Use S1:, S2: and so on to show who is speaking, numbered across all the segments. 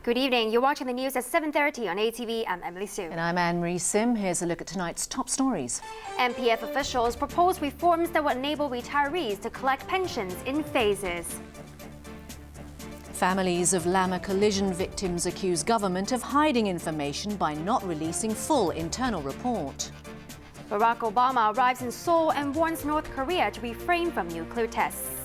S1: Good evening. You're watching the news at 7:30 on ATV. I'm Emily Sue.
S2: And I'm Anne-Marie Sim. Here's a look at tonight's top stories.
S1: MPF officials propose reforms that will enable retirees to collect pensions in phases.
S2: Families of Lama collision victims accuse government of hiding information by not releasing full internal report.
S1: Barack Obama arrives in Seoul and warns North Korea to refrain from nuclear tests.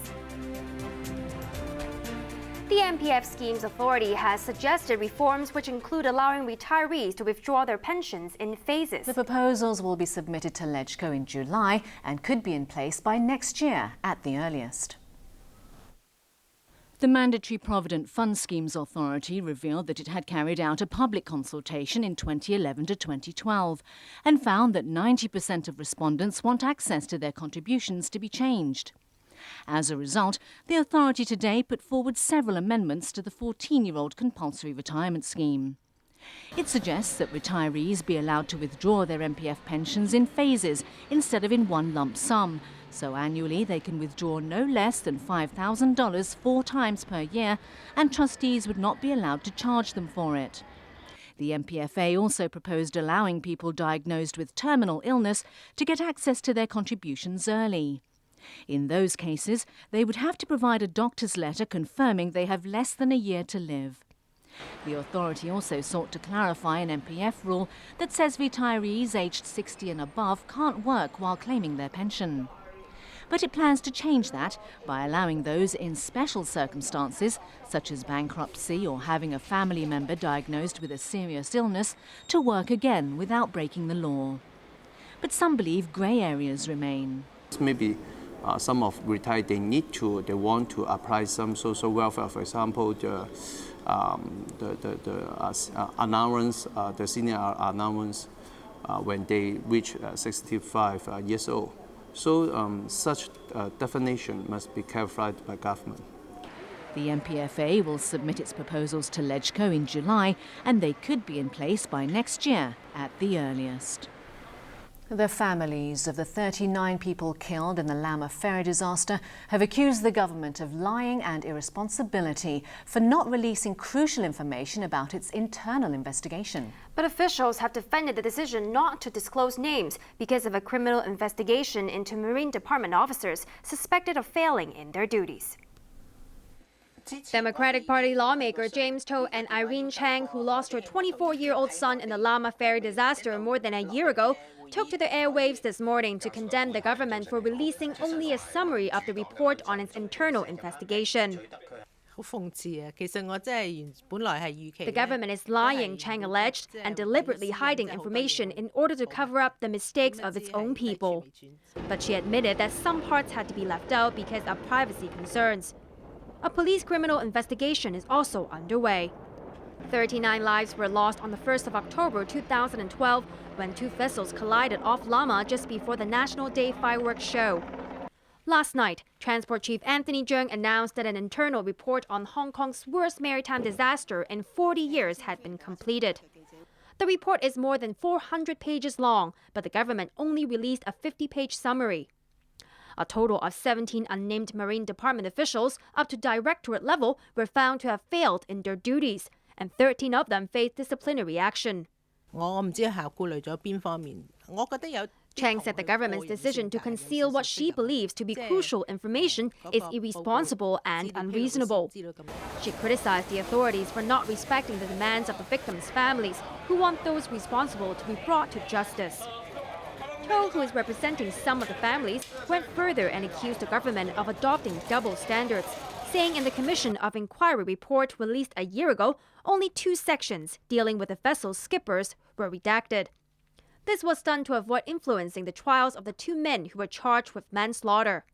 S1: The MPF Schemes Authority has suggested reforms which include allowing retirees to withdraw their pensions in phases.
S2: The proposals will be submitted to LegCo in July and could be in place by next year at the earliest. The Mandatory Provident Fund Schemes Authority revealed that it had carried out a public consultation in 2011 to 2012 and found that 90% of respondents want access to their contributions to be changed. As a result, the authority today put forward several amendments to the 14-year-old compulsory retirement scheme. It suggests that retirees be allowed to withdraw their MPF pensions in phases instead of in one lump sum, so annually they can withdraw no less than $5,000 4 times per year, and trustees would not be allowed to charge them for it. The MPFA also proposed allowing people diagnosed with terminal illness to get access to their contributions early. In those cases, they would have to provide a doctor's letter confirming they have less than a year to live. The authority also sought to clarify an MPF rule that says retirees aged 60 and above can't work while claiming their pension. But it plans to change that by allowing those in special circumstances, such as bankruptcy or having a family member diagnosed with a serious illness, to work again without breaking the law. But some believe grey areas remain.
S3: Maybe some of retired, they want to apply some social welfare. For example, the allowance, the senior allowance, when they reach 65 years old. So such definition must be clarified by government.
S2: The MPFA will submit its proposals to LegCo in July, and they could be in place by next year at the earliest. The families of the 39 people killed in the Lama ferry disaster have accused the government of lying and irresponsibility for not releasing crucial information about its internal investigation.
S1: But officials have defended the decision not to disclose names because of a criminal investigation into Marine Department officers suspected of failing in their duties. Democratic Party lawmaker James To and Irene Chang, who lost her 24-year-old son in the Lama ferry disaster more than a year ago, took to the airwaves this morning to condemn the government for releasing only a summary of the report on its internal investigation. The government is lying, Chang alleged, and deliberately hiding information in order to cover up the mistakes of its own people. But she admitted that some parts had to be left out because of privacy concerns. A police criminal investigation is also underway. 39 lives were lost on the 1st of October 2012 when 2 vessels collided off Lama just before the National Day fireworks show. Last night, Transport Chief Anthony Cheung announced that an internal report on Hong Kong's worst maritime disaster in 40 years had been completed. The report is more than 400 pages long, but the government only released a 50-page summary. A total of 17 unnamed Marine Department officials up to directorate level were found to have failed in their duties, and 13 of them faced disciplinary action. Chang said the government's decision to conceal what she believes to be crucial information is irresponsible and unreasonable. She criticized the authorities for not respecting the demands of the victims' families, who want those responsible to be brought to justice. To, who is representing some of the families, went further and accused the government of adopting double standards, saying in the Commission of Inquiry report released a year ago, only 2 sections dealing with the vessel's skippers were redacted. This was done to avoid influencing the trials of the 2 men who were charged with manslaughter.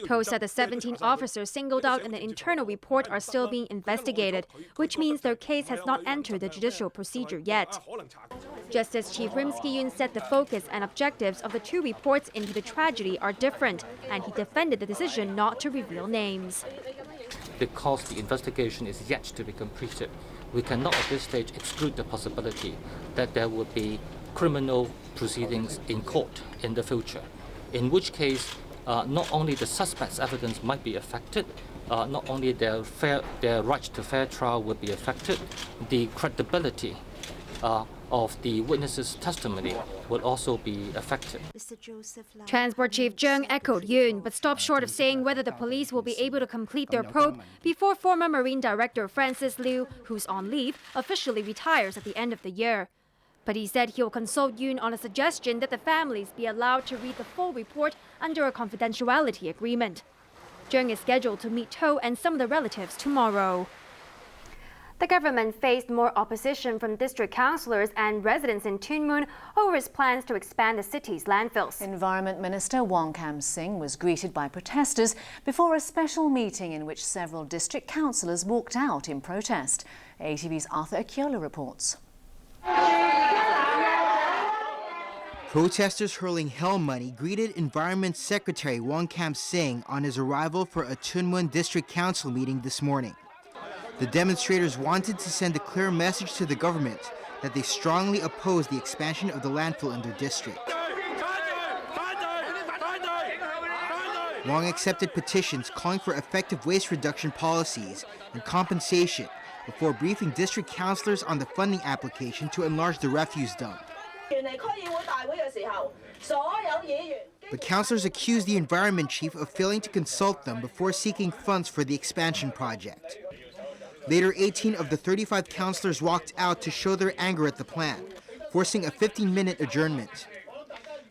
S1: Ko said the 17 officers singled out in the internal report are still being investigated, which means their case has not entered the judicial procedure yet. Justice Chief Rim Ski-yoon said the focus and objectives of the 2 reports into the tragedy are different, and he defended the decision not to reveal names.
S4: Because the investigation is yet to be completed, we cannot at this stage exclude the possibility that there will be criminal proceedings in court in the future, in which case not only the suspect's evidence might be affected, not only their right to fair trial would be affected, the credibility of the witnesses' testimony would also be affected.
S1: Transport Chief Zheng echoed Yun, but stopped short of saying whether the police will be able to complete their probe before former Marine Director Francis Liu, who's on leave, officially retires at the end of the year. But he said he'll consult Yun on a suggestion that the families be allowed to read the full report under a confidentiality agreement. Zheng is scheduled to meet To and some of the relatives tomorrow. The government faced more opposition from district councillors and residents in Tuen Mun over its plans to expand the city's landfills.
S2: Environment Minister Wong Kam Sing was greeted by protesters before a special meeting in which several district councillors walked out in protest. ATV's Arthur Akiola reports.
S5: Protesters hurling hell money greeted Environment Secretary Wong Kam Sing on his arrival for a Tuen Mun District Council meeting this morning. The demonstrators wanted to send a clear message to the government that they strongly oppose the expansion of the landfill in their district. Wong accepted petitions calling for effective waste reduction policies and compensation before briefing district councillors on the funding application to enlarge the refuse dump. The councillors accused the environment chief of failing to consult them before seeking funds for the expansion project. Later, 18 of the 35 councillors walked out to show their anger at the plan, forcing a 15-minute adjournment.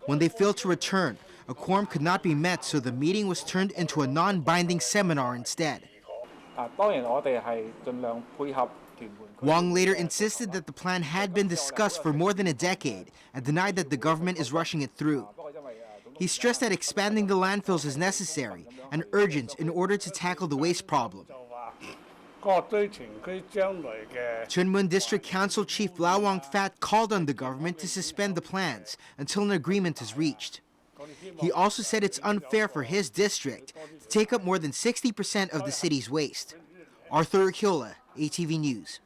S5: When they failed to return, a quorum could not be met, so the meeting was turned into a non-binding seminar instead. Wong later insisted that the plan had been discussed for more than a decade and denied that the government is rushing it through. He stressed that expanding the landfills is necessary and urgent in order to tackle the waste problem. Tuen Mun District Council Chief Lau Wong Fat called on the government to suspend the plans until an agreement is reached. He also said it's unfair for his district to take up more than 60% of the city's waste. Arthur Akiola, ATV News.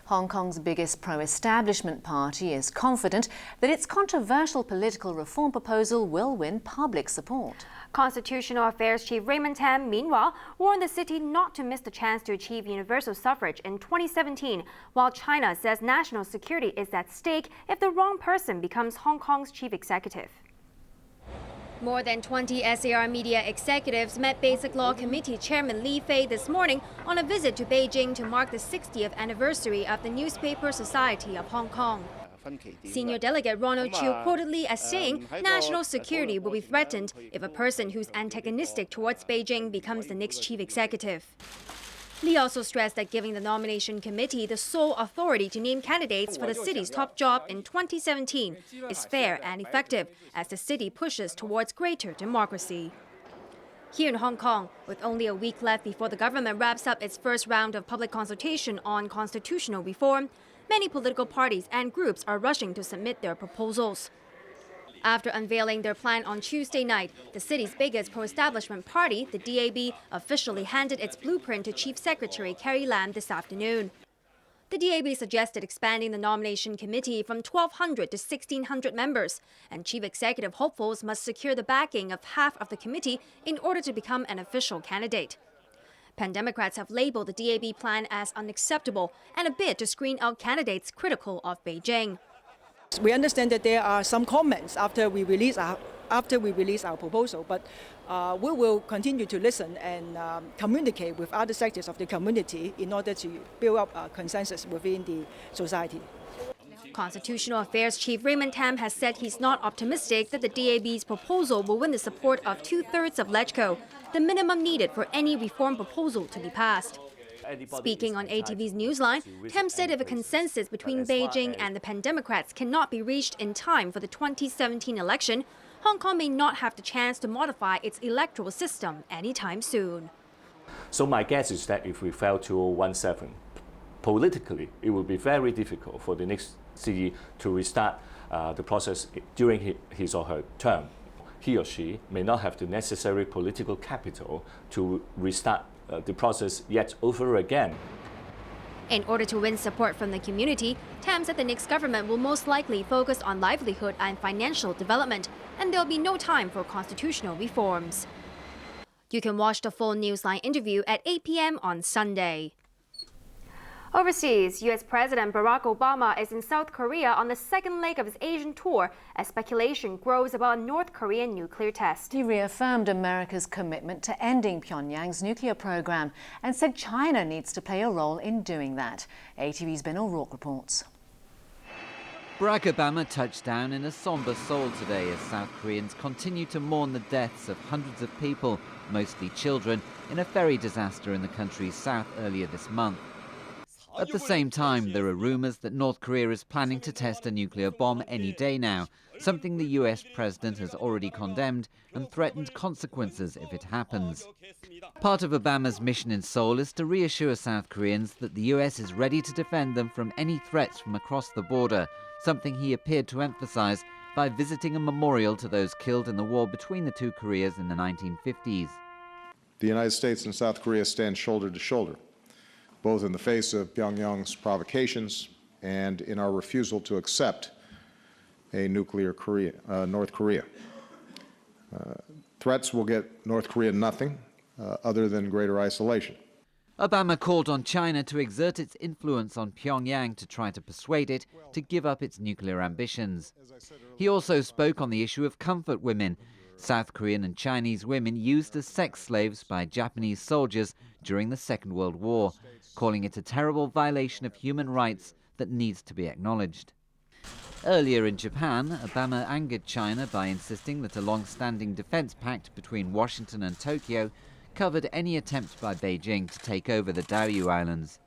S2: Hong Kong's biggest pro-establishment party is confident that its controversial political reform proposal will win public support.
S1: Constitutional Affairs Chief Raymond Tam, meanwhile, warned the city not to miss the chance to achieve universal suffrage in 2017, while China says national security is at stake if the wrong person becomes Hong Kong's chief executive. More than 20 SAR media executives met Basic Law Committee Chairman Li Fei this morning on a visit to Beijing to mark the 60th anniversary of the Newspaper Society of Hong Kong. Senior Delegate Ronald Chiu quoted Li as saying national security will be threatened if a person who's antagonistic towards Beijing becomes the next chief executive. Li also stressed that giving the nomination committee the sole authority to name candidates for the city's top job in 2017 is fair and effective as the city pushes towards greater democracy. Here in Hong Kong, with only a week left before the government wraps up its first round of public consultation on constitutional reform, many political parties and groups are rushing to submit their proposals. After unveiling their plan on Tuesday night, the city's biggest pro-establishment party, the DAB, officially handed its blueprint to Chief Secretary Carrie Lam this afternoon. The DAB suggested expanding the nomination committee from 1,200 to 1,600 members, and chief executive hopefuls must secure the backing of half of the committee in order to become an official candidate. Pan-Democrats have labeled the DAB plan as unacceptable and a bid to screen out candidates critical of Beijing.
S6: We understand that there are some comments after we release our proposal, but we will continue to listen and communicate with other sectors of the community in order to build up a consensus within the society.
S1: Constitutional Affairs Chief Raymond Tam has said he's not optimistic that the DAB's proposal will win the support of 2/3 of LegCo, the minimum needed for any reform proposal to be passed. Speaking on ATV's Newsline, Tam said if a consensus between Beijing and the Pan-Democrats cannot be reached in time for the 2017 election, Hong Kong may not have the chance to modify its electoral system anytime soon.
S7: So my guess is that if we fail 2017, politically, it will be very difficult for the next city to restart the process during his or her term. He or she may not have the necessary political capital to restart the process yet over again.
S1: In order to win support from the community, Tam said the next government will most likely focus on livelihood and financial development, and there'll be no time for constitutional reforms. You can watch the full Newsline interview at 8 p.m. on Sunday. Overseas, U.S. President Barack Obama is in South Korea on the second leg of his Asian tour as speculation grows about a North Korean nuclear test.
S2: He reaffirmed America's commitment to ending Pyongyang's nuclear program and said China needs to play a role in doing that. ATV's Ben O'Rourke reports.
S8: Barack Obama touched down in a somber Seoul today as South Koreans continue to mourn the deaths of hundreds of people, mostly children, in a ferry disaster in the country's south earlier this month. At the same time, there are rumours that North Korea is planning to test a nuclear bomb any day now, something the US president has already condemned and threatened consequences if it happens. Part of Obama's mission in Seoul is to reassure South Koreans that the US is ready to defend them from any threats from across the border, something he appeared to emphasise by visiting a memorial to those killed in the war between the two Koreas in the 1950s.
S9: The United States and South Korea stand shoulder to shoulder, both in the face of Pyongyang's provocations and in our refusal to accept a nuclear North Korea. Threats will get North Korea nothing other than greater isolation.
S8: Obama called on China to exert its influence on Pyongyang to try to persuade it to give up its nuclear ambitions. He also spoke on the issue of comfort women, South Korean and Chinese women used as sex slaves by Japanese soldiers during the Second World War, calling it a terrible violation of human rights that needs to be acknowledged. Earlier in Japan, Obama angered China by insisting that a long-standing defense pact between Washington and Tokyo covered any attempt by Beijing to take over the Diaoyu Islands.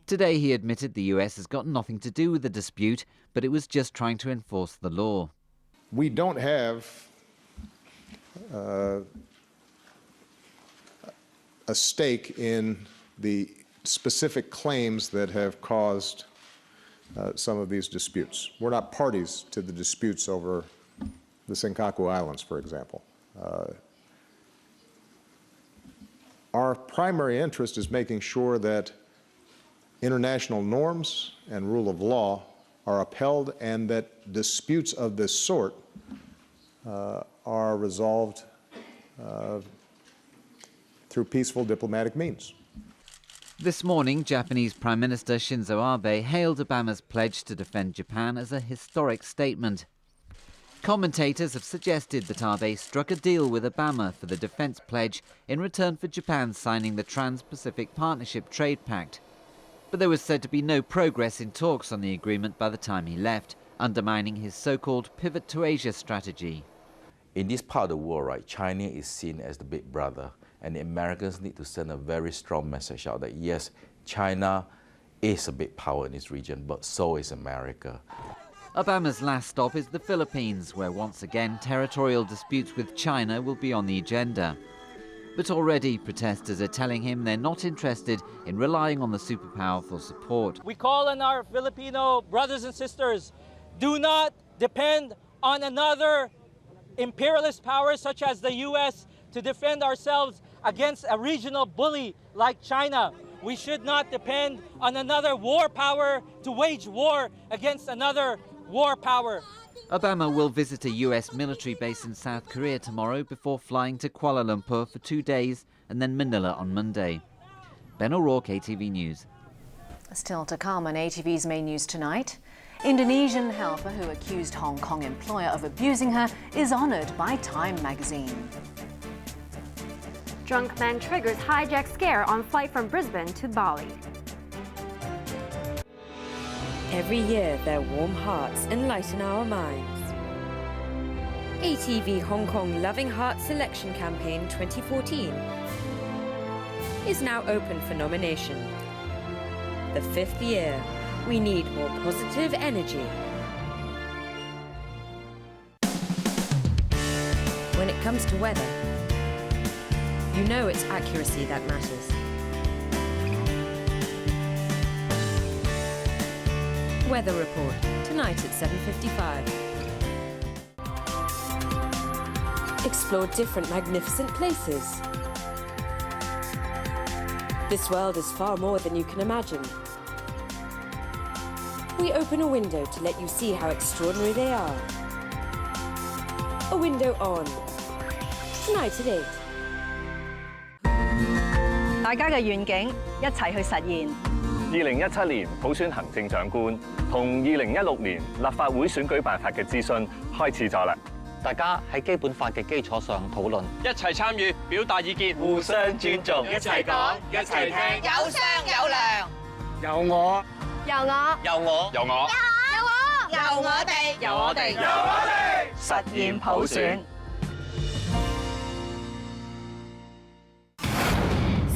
S8: Today he admitted the US has got nothing to do with the dispute, but it was just trying to enforce the law.
S9: We don't have a stake in the specific claims that have caused some of these disputes. We're not parties to the disputes over the Senkaku Islands, for example. Our primary interest is making sure that international norms and rule of law are upheld and that disputes of this sort are resolved through peaceful diplomatic means.
S8: This morning, Japanese Prime Minister Shinzo Abe hailed Obama's pledge to defend Japan as a historic statement. Commentators have suggested that Abe struck a deal with Obama for the defense pledge in return for Japan signing the Trans-Pacific Partnership Trade Pact. But there was said to be no progress in talks on the agreement by the time he left, undermining his so-called pivot to Asia strategy.
S10: In this part of the world, right, China is seen as the big brother, and the Americans need to send a very strong message out that yes, China is a big power in this region, but so is America.
S8: Obama's last stop is the Philippines, where once again territorial disputes with China will be on the agenda. But already protesters are telling him they're not interested in relying on the superpower for support.
S11: We call on our Filipino brothers and sisters, do not depend on another imperialist power such as the US to defend ourselves against a regional bully like China. We should not depend on another war power to wage war against another war power.
S8: Obama will visit a US military base in South Korea tomorrow before flying to Kuala Lumpur for 2 days and then Manila on Monday. Ben O'Rourke, ATV News.
S2: Still to come on ATV's main news tonight. Indonesian helper who accused Hong Kong employer of abusing her is honoured by Time magazine.
S1: Drunk man triggers hijack scare on flight from Brisbane to Bali.
S12: Every year, their warm hearts enlighten our minds. ATV Hong Kong Loving Heart Selection Campaign 2014 is now open for nomination. The 5th year, we need more positive energy. When it comes to weather, you know it's accuracy that matters. Weather Report, tonight at 7:55. Explore different magnificent places. This world is far more than you can imagine. We open a window to let you see how extraordinary they are. A window on. Tonight at 8.
S13: 大家嘅願景一齊去實現。
S14: 2017年普選行政長官同2016年立法會選舉辦法嘅諮詢開始咗啦。
S4: 大家喺基本法嘅基礎上討論，
S15: 一齊參與，表達意見，互相尊重，
S16: 一齊講，一齊聽，
S17: 有商有量。
S15: 由我，
S17: 由我，
S15: 由我，由我，
S17: 由我哋，
S15: 由我哋，由我哋，實現普選。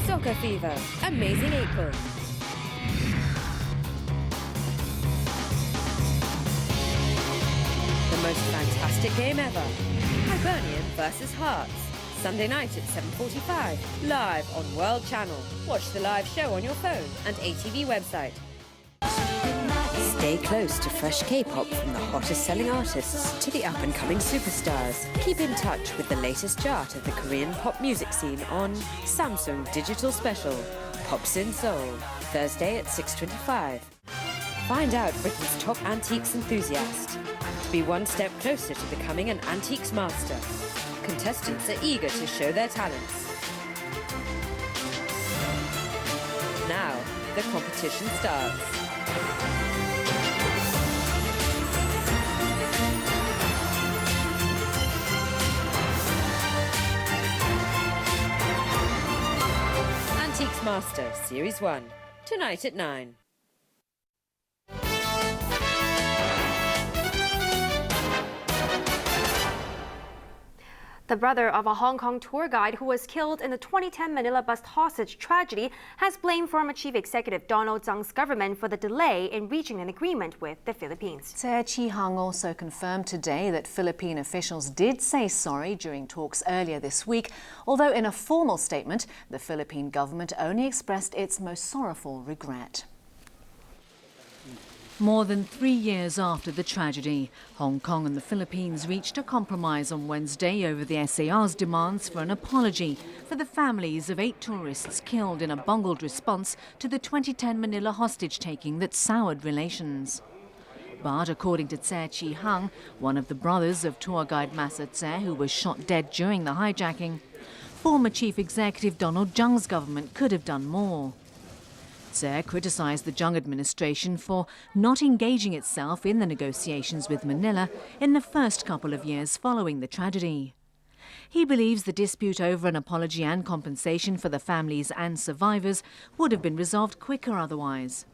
S12: Soccer Fever, Amazing April. The most fantastic game ever. Hibernian versus Hearts. Sunday night at 7:45, live on World Channel. Watch the live show on your phone and ATV website. Stay close to fresh K-pop from the hottest selling artists to the up-and-coming superstars. Keep in touch with the latest chart of the Korean pop music scene on Samsung Digital Special, Pops in Seoul, Thursday at 6:25. Find out Britain's top antiques enthusiast. To be one step closer to becoming an antiques master. Contestants are eager to show their talents. Now, the competition starts. Antiques Master, Series 1, tonight at 9.
S1: The brother of a Hong Kong tour guide who was killed in the 2010 Manila bus hostage tragedy has blamed former Chief Executive Donald Tsang's government for the delay in reaching an agreement with the Philippines.
S2: Tse Chi-hung also confirmed today that Philippine officials did say sorry during talks earlier this week, although in a formal statement, the Philippine government only expressed its most sorrowful regret. More than 3 years after the tragedy, Hong Kong and the Philippines reached a compromise on Wednesday over the SAR's demands for an apology for the families of 8 tourists killed in a bungled response to the 2010 Manila hostage-taking that soured relations. But according to Tse Chi-hung, one of the brothers of tour guide Masa Tse, who was shot dead during the hijacking, former Chief Executive Donald Tsang's government could have done more. Tse criticised the Tsang administration for not engaging itself in the negotiations with Manila in the first couple of years following the tragedy. He believes the dispute over an apology and compensation for the families and survivors would have been resolved quicker otherwise.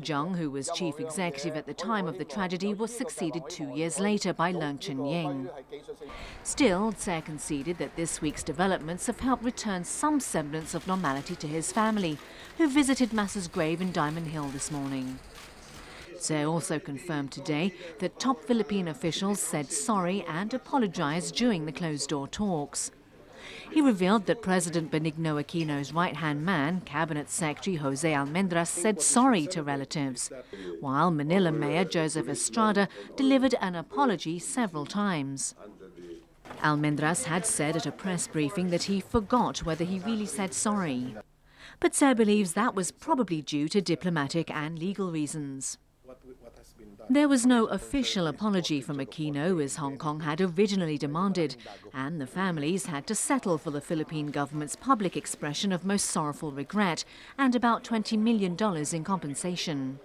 S2: Tsang, who was chief executive at the time of the tragedy, was succeeded 2 years later by Leung Chun-ying. Still, Tse conceded that this week's developments have helped return some semblance of normality to his family, who visited Masa's grave in Diamond Hill this morning. Tse also confirmed today that top Philippine officials said sorry and apologized during the closed-door talks. He revealed that President Benigno Aquino's right-hand man, Cabinet Secretary Jose Almendras, said sorry to relatives, while Manila Mayor Joseph Estrada delivered an apology several times. Almendras had said at a press briefing that he forgot whether he really said sorry. But Tse believes that was probably due to diplomatic and legal reasons. There was no official apology from Aquino, as Hong Kong had originally demanded, and the families had to settle for the Philippine government's public expression of most sorrowful regret and about $20 million in compensation.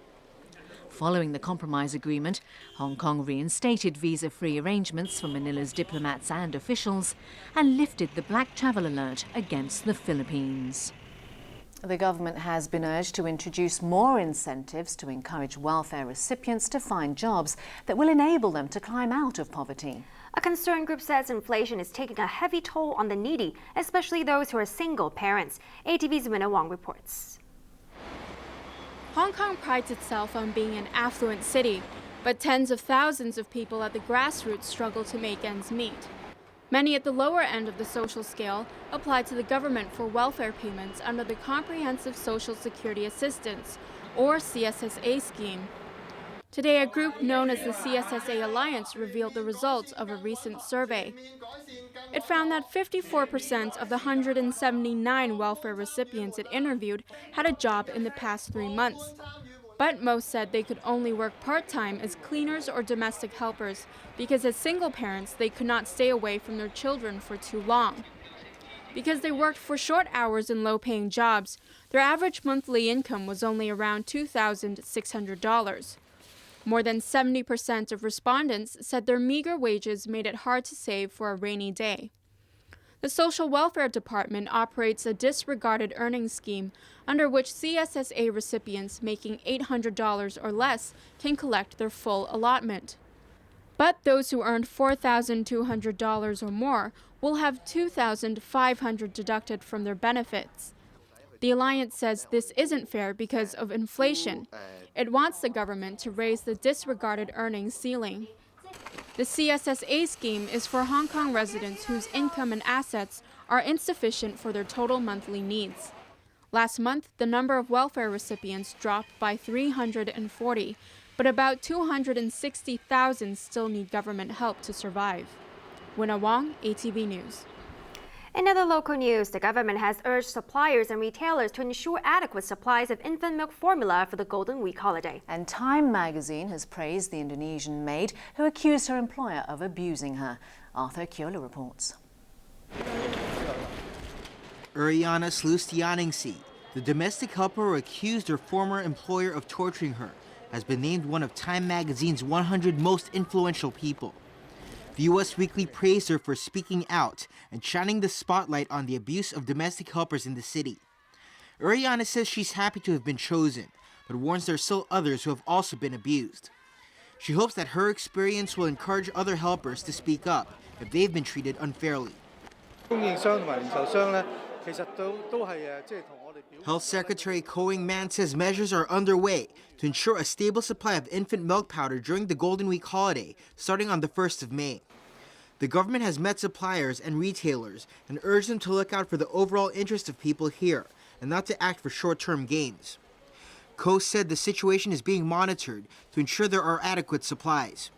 S2: Following the compromise agreement, Hong Kong reinstated visa-free arrangements for Manila's diplomats and officials and lifted the black travel alert against the Philippines. The government has been urged to introduce more incentives to encourage welfare recipients to find jobs that will enable them to climb out of poverty.
S1: A concerned group says inflation is taking a heavy toll on the needy, especially those who are single parents. ATV's Minna Wong reports.
S18: Hong Kong prides itself on being an affluent city, but tens of thousands of people at the grassroots struggle to make ends meet. Many at the lower end of the social scale apply to the government for welfare payments under the Comprehensive Social Security Assistance, or CSSA scheme. Today, a group known as the CSSA Alliance revealed the results of a recent survey. It found that 54% of the 179 welfare recipients it interviewed had a job in the past 3 months. But most said they could only work part-time as cleaners or domestic helpers because as single parents they could not stay away from their children for too long. Because they worked for short hours in low-paying jobs, their average monthly income was only around $2,600. More than 70% of respondents said their meager wages made it hard to save for a rainy day. The Social Welfare Department operates a disregarded earnings scheme under which CSSA recipients making $800 or less can collect their full allotment. But those who earned $4,200 or more will have $2,500 deducted from their benefits. The Alliance says this isn't fair because of inflation. It wants the government to raise the disregarded earnings ceiling. The CSSA scheme is for Hong Kong residents whose income and assets are insufficient for their total monthly needs. Last month, the number of welfare recipients dropped by 340, but about 260,000 still need government help to survive. Winna Wong, ATV News.
S1: In other local news, the government has urged suppliers and retailers to ensure adequate supplies of infant milk formula for the Golden Week holiday.
S2: And Time magazine has praised the Indonesian maid who accused her employer of abusing her. Arthur Kyola reports.
S5: Uriana Slustianingsi, the domestic helper who accused her former employer of torturing her, has been named one of Time magazine's 100 most influential people. The U.S. Weekly praised her for speaking out and shining the spotlight on the abuse of domestic helpers in the city. Uriana says she's happy to have been chosen, but warns there are still others who have also been abused. She hopes that her experience will encourage other helpers to speak up if they've been treated unfairly. Health Secretary Ko Ing-man says measures are underway to ensure a stable supply of infant milk powder during the Golden Week holiday, starting on the 1st of May. The government has met suppliers and retailers and urged them to look out for the overall interest of people here and not to act for short-term gains. Ko said the situation is being monitored to ensure there are adequate supplies.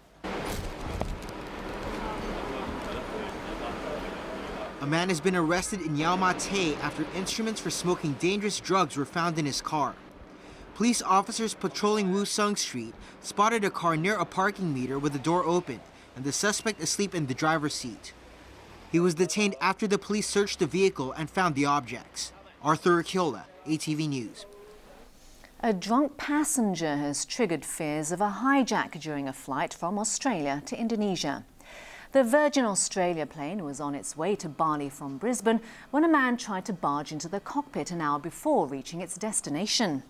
S5: A man has been arrested in Yau Ma Tei after instruments for smoking dangerous drugs were found in his car. Police officers patrolling Wu Sung Street spotted a car near a parking meter with the door open and the suspect asleep in the driver's seat. He was detained after the police searched the vehicle and found the objects. Arthur Kyola, ATV News.
S2: A drunk passenger has triggered fears of a hijack during a flight from Australia to Indonesia. The Virgin Australia plane was on its way to Bali from Brisbane when a man tried to barge into the cockpit an hour before reaching its destination.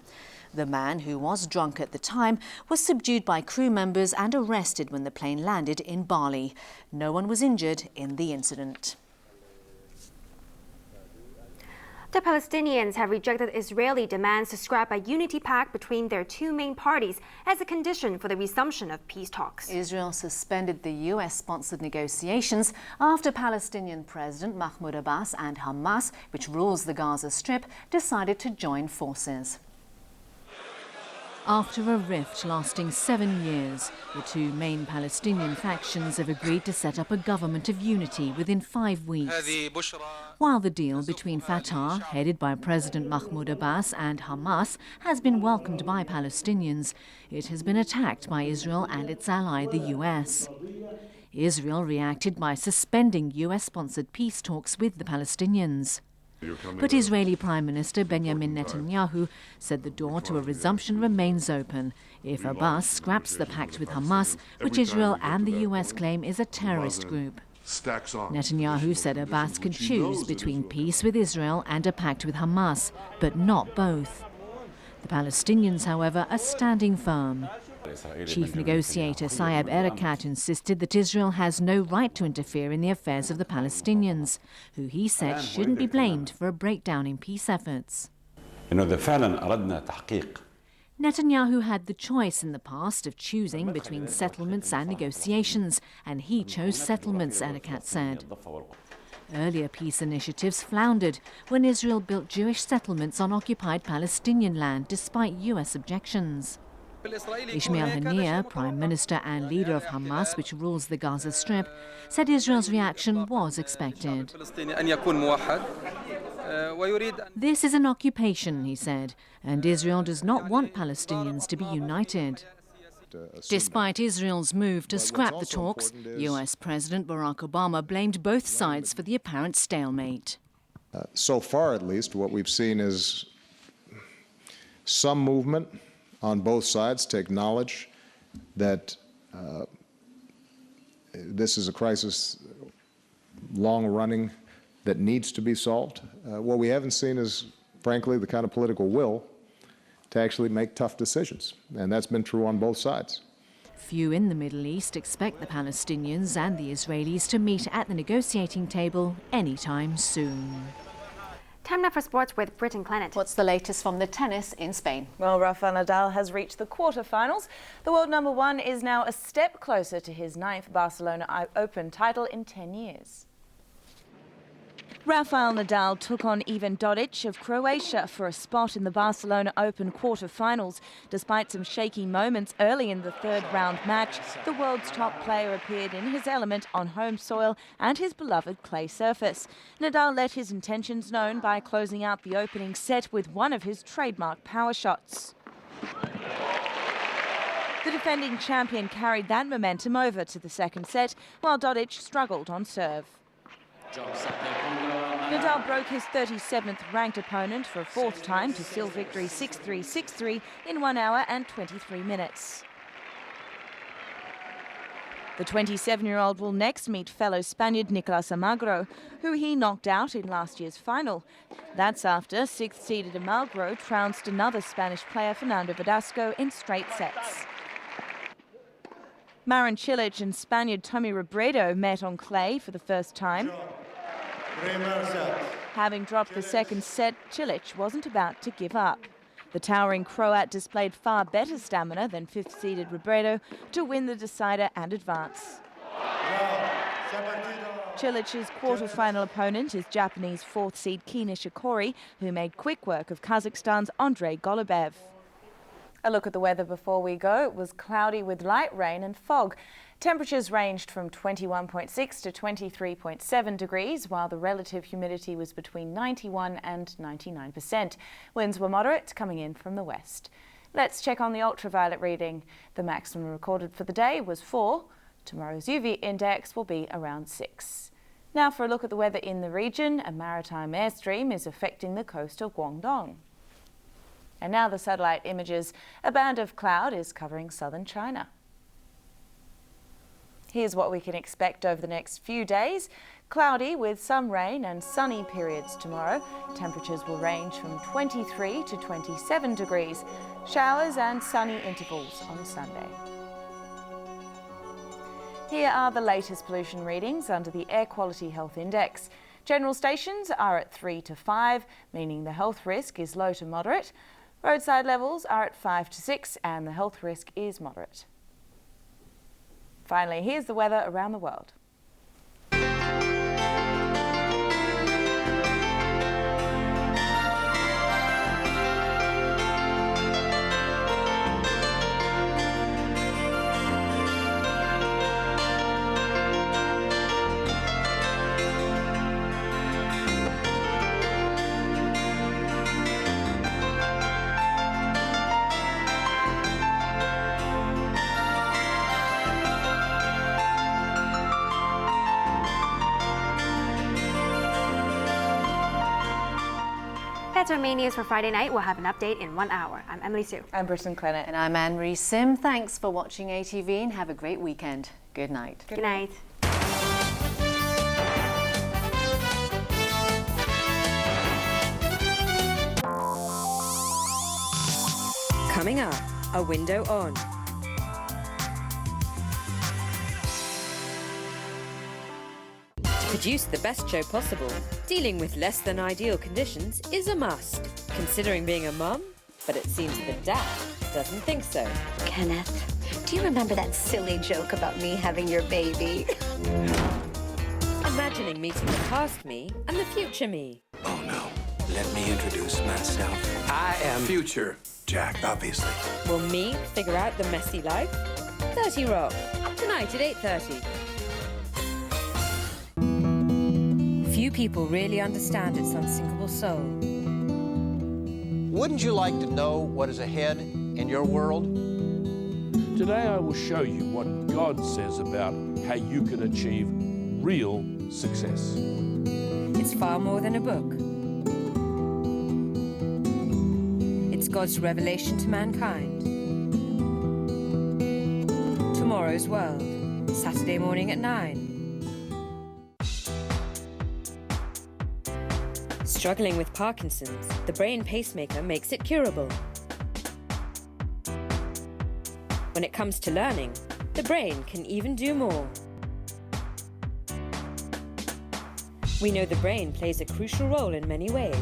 S2: The man, who was drunk at the time, was subdued by crew members and arrested when the plane landed in Bali. No one was injured in the incident.
S1: The Palestinians have rejected Israeli demands to scrap a unity pact between their two main parties as a condition for the resumption of peace talks.
S2: Israel suspended the US-sponsored negotiations after Palestinian President Mahmoud Abbas and Hamas, which rules the Gaza Strip, decided to join forces. After a rift lasting 7 years, the two main Palestinian factions have agreed to set up a government of unity within 5 weeks. While the deal between Fatah, headed by President Mahmoud Abbas, and Hamas has been welcomed by Palestinians, it has been attacked by Israel and its ally, the US. Israel reacted by suspending US-sponsored peace talks with the Palestinians. But Israeli Prime Minister Benjamin Netanyahu said the door to a resumption remains open if Abbas scraps the pact with Hamas, which Israel and the US claim is a terrorist group. Netanyahu said Abbas could choose between peace with Israel and a pact with Hamas, but not both. The Palestinians, however, are standing firm. Chief negotiator 25Apr2014 insisted that Israel has no right to interfere in the affairs of the Palestinians, who he said shouldn't be blamed for a breakdown in peace efforts. Netanyahu had the choice in the past of choosing between settlements and negotiations, and he chose settlements, Apr2014 said. Earlier peace initiatives floundered when Israel built Jewish settlements on occupied Palestinian land despite US objections. Ismail Haniyeh, Prime Minister and leader of Hamas, which rules the Gaza Strip, said Israel's reaction was expected. This is an occupation, he said, and Israel does not want Palestinians to be united. Despite Israel's move to scrap the talks, US President Barack Obama blamed both sides for the apparent stalemate.
S9: So far, at least, what we've seen is some movement on both sides to acknowledge that this is a crisis long-running that needs to be solved. What we haven't seen is, frankly, the kind of political will to actually make tough decisions, and that's been true on both sides.
S2: Few in the Middle East expect the Palestinians and the Israelis to meet at the negotiating table anytime soon.
S1: Time now for sports with Brittyn Clennett.
S2: What's the latest from the tennis in Spain?
S19: Well, Rafael Nadal has reached the quarterfinals. The world number one is now a step closer to his 9th Barcelona Open title in 10 years. Rafael Nadal took on Ivan Dodig of Croatia for a spot in the Barcelona Open quarter-finals. Despite some shaky moments early in the third-round match, the world's top player appeared in his element on home soil and his beloved clay surface. Nadal let his intentions known by closing out the opening set with one of his trademark power shots. The defending champion carried that momentum over to the second set, while Dodig struggled on serve. Nadal broke his 37th ranked opponent for a fourth time to seal victory 6-3, 6-3 in 1 hour and 23 minutes. The 27-year-old will next meet fellow Spaniard Nicolas Almagro, who he knocked out in last year's final. That's after 6th-seeded Almagro trounced another Spanish player, Fernando Verdasco, in straight sets. Marin Cilic and Spaniard Tommy Robredo met on clay for the first time. Having dropped the second set, Cilic wasn't about to give up. The towering Croat displayed far better stamina than 5th-seeded Robredo to win the decider and advance. Cilic's quarter-final opponent is Japanese 4th-seed Kei Nishikori, who made quick work of Kazakhstan's Andrei Golubev. A look at the weather before we go. It was cloudy with light rain and fog. Temperatures ranged from 21.6 to 23.7 degrees, while the relative humidity was between 91 and 99%. Winds were moderate, coming in from the west. Let's check on the ultraviolet reading. The maximum recorded for the day was 4. Tomorrow's UV index will be around 6. Now for a look at the weather in the region. A maritime airstream is affecting the coast of Guangdong. And now the satellite images. A band of cloud is covering southern China. Here's what we can expect over the next few days. Cloudy with some rain and sunny periods tomorrow. Temperatures will range from 23 to 27 degrees. Showers and sunny intervals on Sunday. Here are the latest pollution readings under the Air Quality Health Index. General stations are at 3 to 5, meaning the health risk is low to moderate. Roadside levels are at 5 to 6 and the health risk is moderate. Finally, here's the weather around the world.
S1: That's our main news for Friday night. We'll have an update in 1 hour. I'm Emily Sue.
S19: I'm Brittyn Clennett.
S2: And I'm Anne-Marie Sim. Thanks for watching ATV and have a great weekend. Good night.
S1: Good night.
S12: Coming up, a window on. To produce the best show possible, dealing with less than ideal conditions is a must, considering being a mum, but it seems the dad doesn't think so.
S13: Kenneth, do you remember that silly joke about me having your baby?
S12: Imagining meeting the past me and the future me.
S20: Oh no, let me introduce myself. I am future Jack, obviously.
S12: Will me figure out the messy life? 30 Rock, tonight at 8:30. Few people really understand its unsinkable soul.
S21: Wouldn't you like to know what is ahead in your world?
S22: Today I will show you what God says about how you can achieve real success.
S12: It's far more than a book. It's God's revelation to mankind. Tomorrow's World, Saturday morning at 9. Struggling with Parkinson's, the brain pacemaker makes it curable. When it comes to learning, the brain can even do more. We know the brain plays a crucial role in many ways.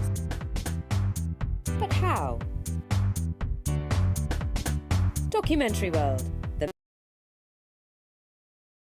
S12: But how? Documentary World.